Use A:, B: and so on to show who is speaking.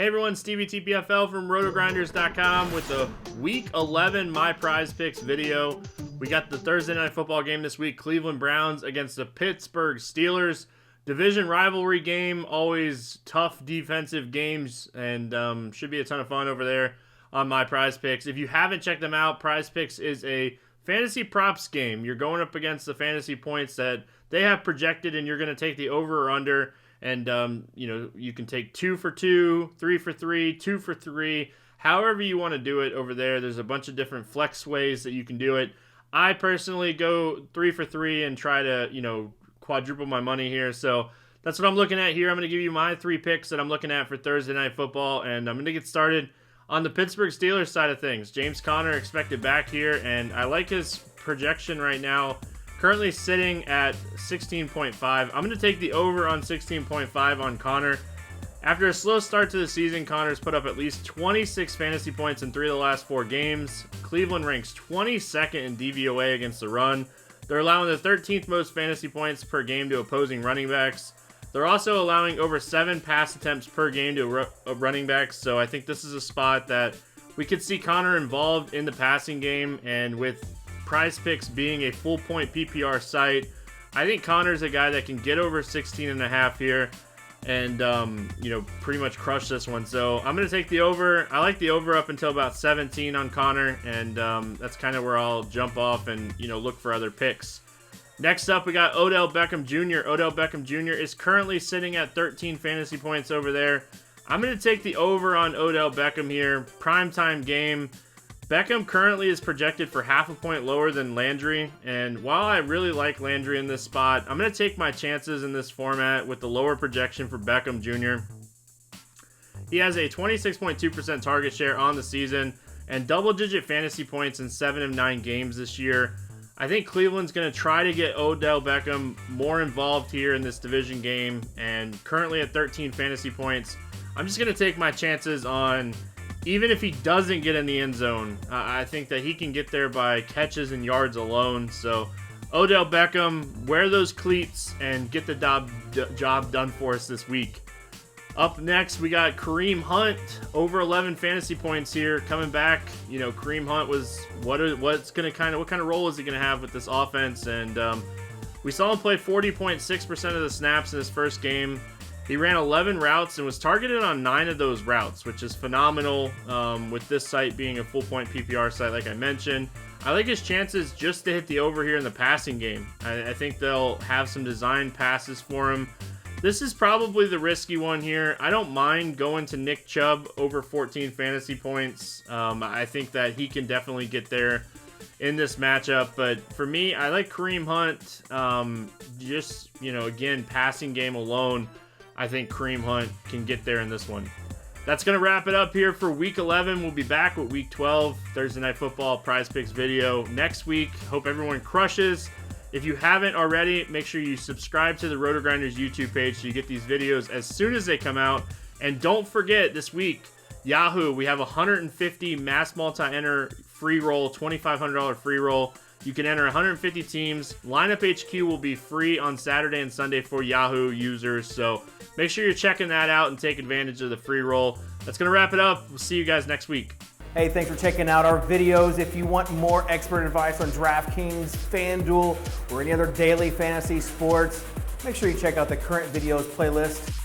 A: Hey everyone, StevieTPFL from RotoGrinders.com with the Week 11 My Prize Picks video. We got the Thursday Night Football game this week, Cleveland Browns against the Pittsburgh Steelers. Division rivalry game, always tough defensive games, and should be a ton of fun over there on My Prize Picks. If you haven't checked them out, Prize Picks is a fantasy props game. You're going up against the fantasy points that they have projected, and you're going to take the over or under. And, you can take 2 for 2, 3 for 3, 2 for 3, however you want to do it over there. There's a bunch of different flex ways that you can do it. I personally go 3 for 3 and try to, quadruple my money here. So that's what I'm looking at here. I'm going to give you my 3 picks that I'm looking at for Thursday Night Football. And I'm going to get started on the Pittsburgh Steelers side of things. James Conner expected back here, and I like his projection right now. Currently sitting at 16.5. I'm going to take the over on 16.5 on Conner. After a slow start to the season, Conner's put up at least 26 fantasy points in 3 of the last 4 games. Cleveland ranks 22nd in DVOA against the run. They're allowing the 13th most fantasy points per game to opposing running backs. They're also allowing over 7 pass attempts per game to running backs, so I think this is a spot that we could see Conner involved in the passing game, and with Prize Picks being a full point PPR site, I think Conner's a guy that can get over 16.5 here and, pretty much crush this one. So I'm going to take the over. I like the over up until about 17 on Conner, and that's kind of where I'll jump off and, look for other picks. Next up, we got Odell Beckham Jr. Odell Beckham Jr. is currently sitting at 13 fantasy points over there. I'm going to take the over on Odell Beckham here. Primetime game. Beckham currently is projected for half a point lower than Landry, and while I really like Landry in this spot, I'm going to take my chances in this format with the lower projection for Beckham Jr. He has a 26.2% target share on the season and double-digit fantasy points in 7 of 9 games this year. I think Cleveland's going to try to get Odell Beckham more involved here in this division game, and currently at 13 fantasy points, I'm just going to take my chances on, even if he doesn't get in the end zone, I think that he can get there by catches and yards alone. So Odell Beckham, wear those cleats and get the job done for us this week. Up next, we got Kareem Hunt, over 11 fantasy points here, coming back. Kareem Hunt was what kind of role is he going to have with this offense? And we saw him play 40.6% of the snaps in his first game. He ran 11 routes and was targeted on 9 of those routes, which is phenomenal with this site being a full-point PPR site like I mentioned. I like his chances just to hit the over here in the passing game. I think they'll have some designed passes for him. This is probably the risky one here. I don't mind going to Nick Chubb over 14 fantasy points. I think that he can definitely get there in this matchup, but for me, I like Kareem Hunt. Again, passing game alone, I think Kareem Hunt can get there in this one. That's going to wrap it up here for Week 11. We'll be back with Week 12, Thursday Night Football Prize Picks video next week. Hope everyone crushes. If you haven't already, make sure you subscribe to the RotoGrinders YouTube page so you get these videos as soon as they come out. And don't forget, this week, Yahoo, we have 150 mass multi-enter free roll, $2,500 free roll. You can enter 150 teams. Lineup HQ will be free on Saturday and Sunday for Yahoo users. So make sure you're checking that out and take advantage of the free roll. That's going to wrap it up. We'll see you guys next week.
B: Hey, thanks for checking out our videos. If you want more expert advice on DraftKings, FanDuel, or any other daily fantasy sports, make sure you check out the current videos playlist.